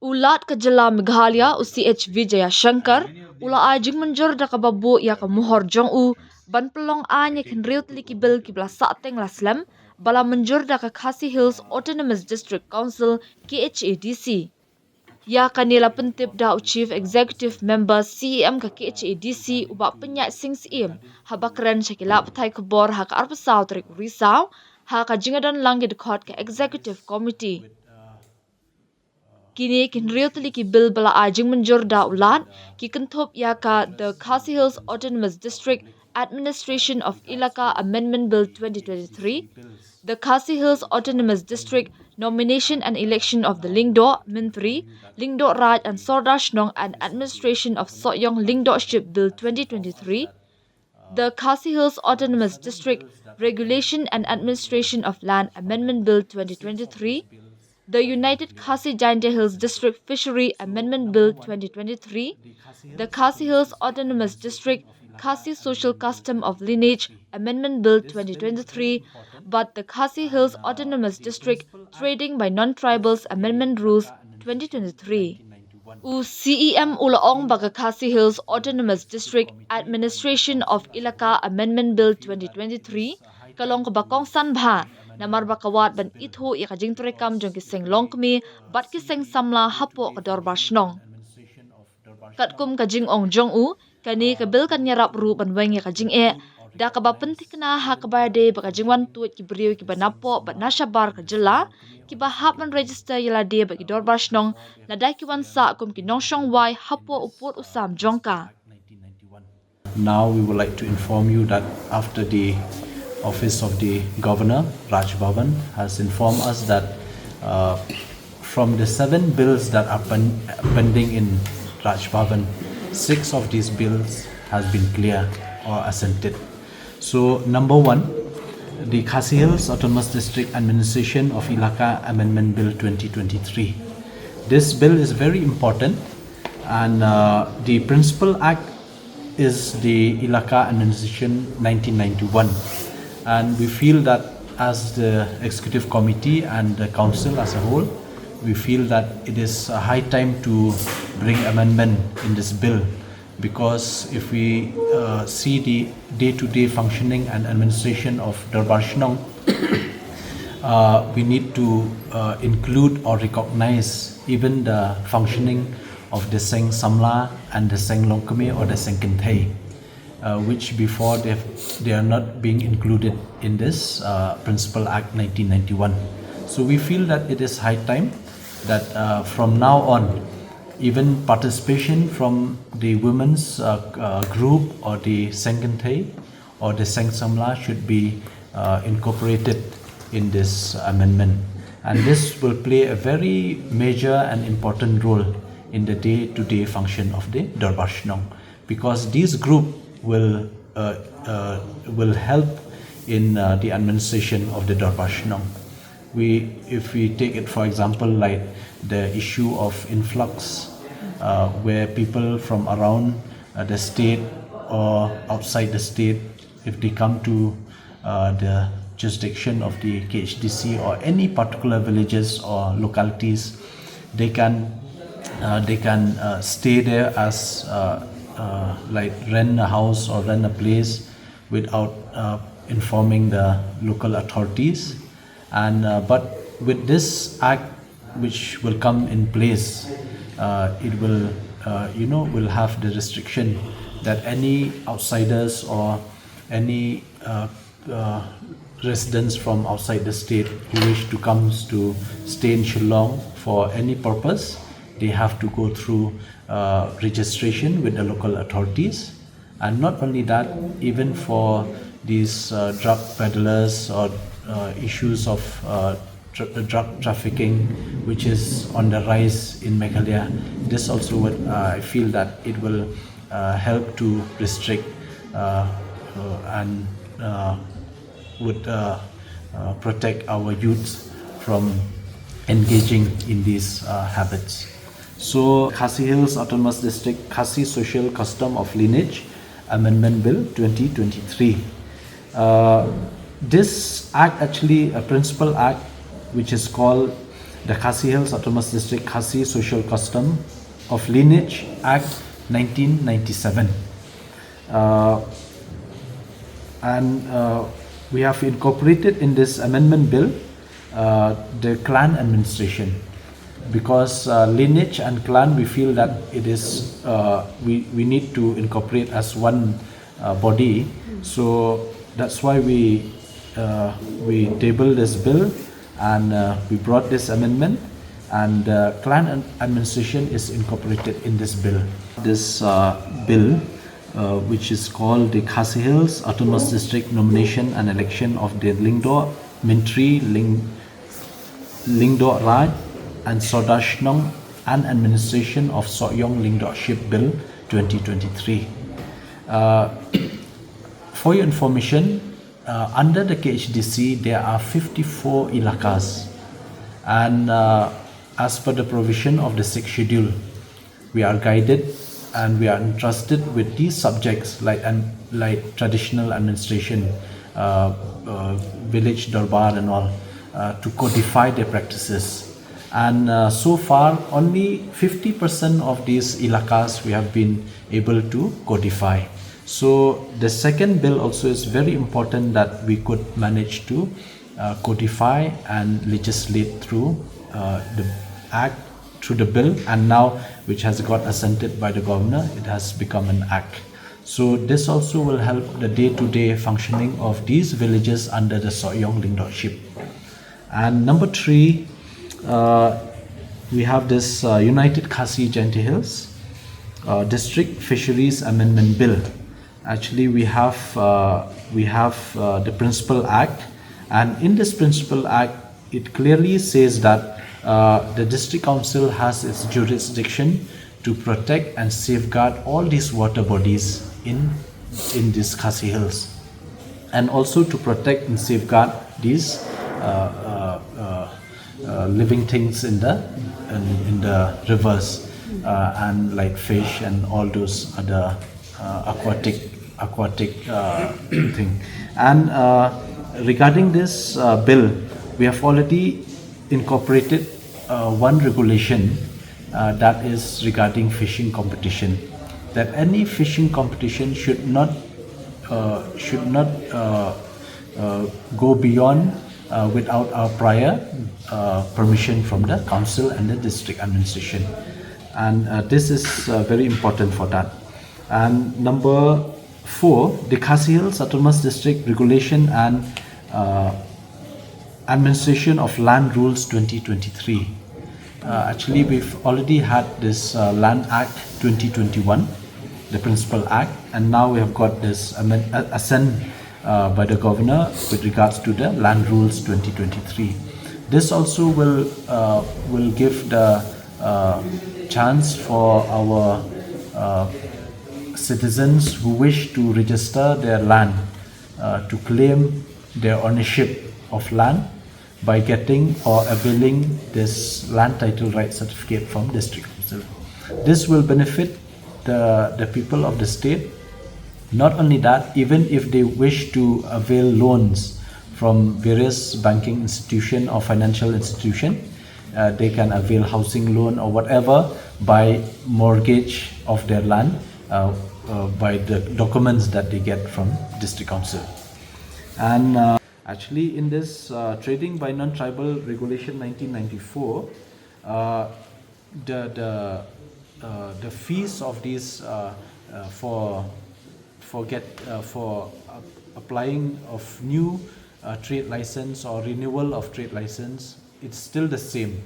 Ulat ka jala Meghalaya u CH Vijaya Shankar, ula ajing Mynjur da kababu ya ka muhor jong u, ban pelong anya kin riut liki bil kibla sahteng laslam, bala Mynjur da ka Khasi Hills Autonomous District Council KHADC. Ya kanila pentip da Chief Executive Member CEM ka KHADC uba penyak sing CEM, habakren syakila patai kubor ha ka arpasaw tarik risau, ha ka jingadan langit kot ka Executive Committee. Kini kin realty ki bill bala ajing Mynjur da ulat ki kenthop ya ka the Khasi Hills Autonomous District Administration of Ilaka Amendment Bill 2023, the Khasi Hills Autonomous District Nomination and Election of the Lingdo Mintri, Lingdo Raj and Sordashnong and Administration of Soyong Lingdo-ship Bill 2023, the Khasi Hills Autonomous District Regulation and Administration of Land Amendment Bill 2023, the United Khasi Jaintia Hills District Fishery Amendment Bill 2023, the Khasi Hills Autonomous District Khasi Social Custom of Lineage Amendment Bill 2023, but the Khasi Hills Autonomous District Trading by Non-Tribals Amendment Rules 2023. U CEM ulaong baga Khasi Hills Autonomous District Administration of Ilaka Amendment Bill 2023, kalong kabakong sanbha, na marbakawat ban itho ikajing turekam jong kiseng longkmi bat kiseng samla hapo kadorbashnong. Katkum kajing ong jong u kani kabil kanyarap ru ban wengi kajing da kabapentik na ha kabayade bakajing wan tuit kibriu kibanapo bat nashabar kajela kibahap man register yalade bagi dorbashnong na dai kiwan sa kum kinongshong wai hapo uput usam jongka. Now we would like to inform you that after the Office of the Governor, Raj Bhavan, has informed us that from the 7 bills that are pending in Raj Bhavan, 6 of these bills has been cleared or assented. So number 1, the Khasi Hills Autonomous District Administration of Ilaka Amendment Bill 2023. This bill is very important, and the principal act is the Ilaka Administration 1991. And we feel that as the executive committee and the council as a whole, we feel that it is a high time to bring amendment in this bill, because if we see the day-to-day functioning and administration of Darbarshnong, we need to include or recognize even the functioning of the Seng Samla and the Seng Longkame or the Seng Kintay, which before they are not being included in this Principal Act 1991. So we feel that it is high time that from now on, even participation from the women's group or the Sengkintay or the Seng Samla should be incorporated in this amendment. And this will play a very major and important role in the day-to-day function of the Darbarshnong, because these group will help in the administration of the Darbarshnong. If we take it for example like the issue of influx, where people from around the state or outside the state, if they come to the jurisdiction of the KHDC or any particular villages or localities, they can stay there as like rent a house or rent a place without informing the local authorities. And but with this act which will come in place, it will will have the restriction that any outsiders or any residents from outside the state who wish to come to stay in Shillong for any purpose, they have to go through registration with the local authorities. And not only that, even for these drug peddlers or issues of drug trafficking, which is on the rise in Meghalaya, this also would, I feel that it will help to restrict and would protect our youth from engaging in these habits. So Khasi Hills Autonomous District Khasi Social Custom of Lineage Amendment Bill 2023. This act, actually a principal act which is called the Khasi Hills Autonomous District Khasi Social Custom of Lineage Act 1997. And we have incorporated in this amendment bill the clan administration, because lineage and clan, we feel that it is we need to incorporate as one body. So that's why we tabled this bill, and we brought this amendment, and clan administration is incorporated in this bill. This bill, which is called the Khasi Hills Autonomous District Nomination and Election of the Lingdor, Mintri, Lingdor Raj and Sodashnong and Administration of Soyong Lingdorship Bill 2023. For your information, under the KHADC there are 54 ilakas, and as per the provision of the 6th schedule, we are guided and we are entrusted with these subjects like traditional administration, village darbar and all, to codify their practices. And so far only 50% of these ilakas we have been able to codify. So the second bill also is very important, that we could manage to codify and legislate through the act, through the bill, and now which has got assented by the governor, it has become an act. So this also will help the day-to-day functioning of these villages under the Soyong Lingdorship. And number 3, we have this United Khasi Jaintia Hills District Fisheries Amendment Bill. Actually, we have the Principal Act, and in this Principal Act, it clearly says that the District Council has its jurisdiction to protect and safeguard all these water bodies in these Khasi Hills, and also to protect and safeguard these living things in the rivers, and like fish and all those other aquatic thing. And regarding this bill, we have already incorporated one regulation that is regarding fishing competition, that any fishing competition should not go beyond without our prior permission from the council and the district administration, and this is very important for that. And number 4, the Khasi Hills Autonomous District Regulation and Administration of Land Rules 2023. Actually, we've already had this Land Act 2021, the Principal Act, and now we have got this assent by the governor with regards to the Land Rules 2023. This also will give the chance for our citizens who wish to register their land to claim their ownership of land by getting or availing this land title right certificate from District Council. This will benefit the people of the state. Not only that, even if they wish to avail loans from various banking institution or financial institution, they can avail housing loan or whatever by mortgage of their land by the documents that they get from District Council. And actually, in this Trading by Non-Tribal Regulation 1994, the fees of these for applying of new trade license or renewal of trade license, it's still the same.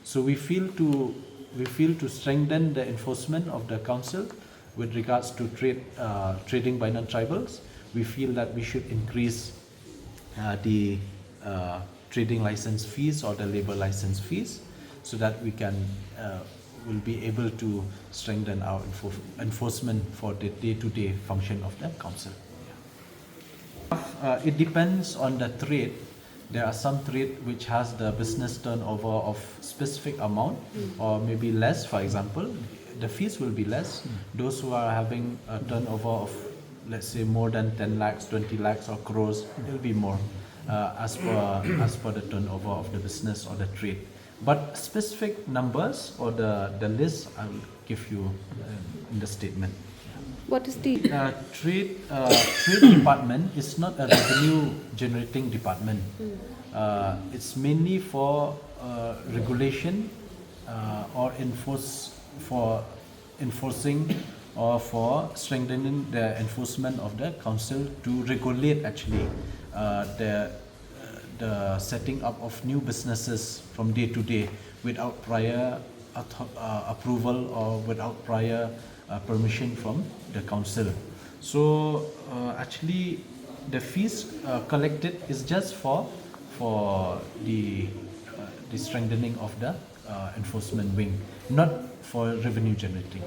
So we feel to strengthen the enforcement of the council with regards to trading by non-tribals. We feel that we should increase the trading license fees or the labor license fees, so that we will be able to strengthen our enforcement for the day-to-day function of the council. It depends on the trade. There are some trade which has the business turnover of specific amount or maybe less. For example, the fees will be less. Those who are having a turnover of, let's say, more than 10 lakhs, 20 lakhs or crores, it will be more as per the turnover of the business or the trade. But specific numbers or the list I will give you in the statement. What is the Trade department is not a revenue generating department. It's mainly for regulation or enforcing or for strengthening the enforcement of the council to regulate actually the setting up of new businesses from day to day without prior approval or without prior permission from the council. So actually, the fees collected is just for the strengthening of the enforcement wing, not for revenue generating.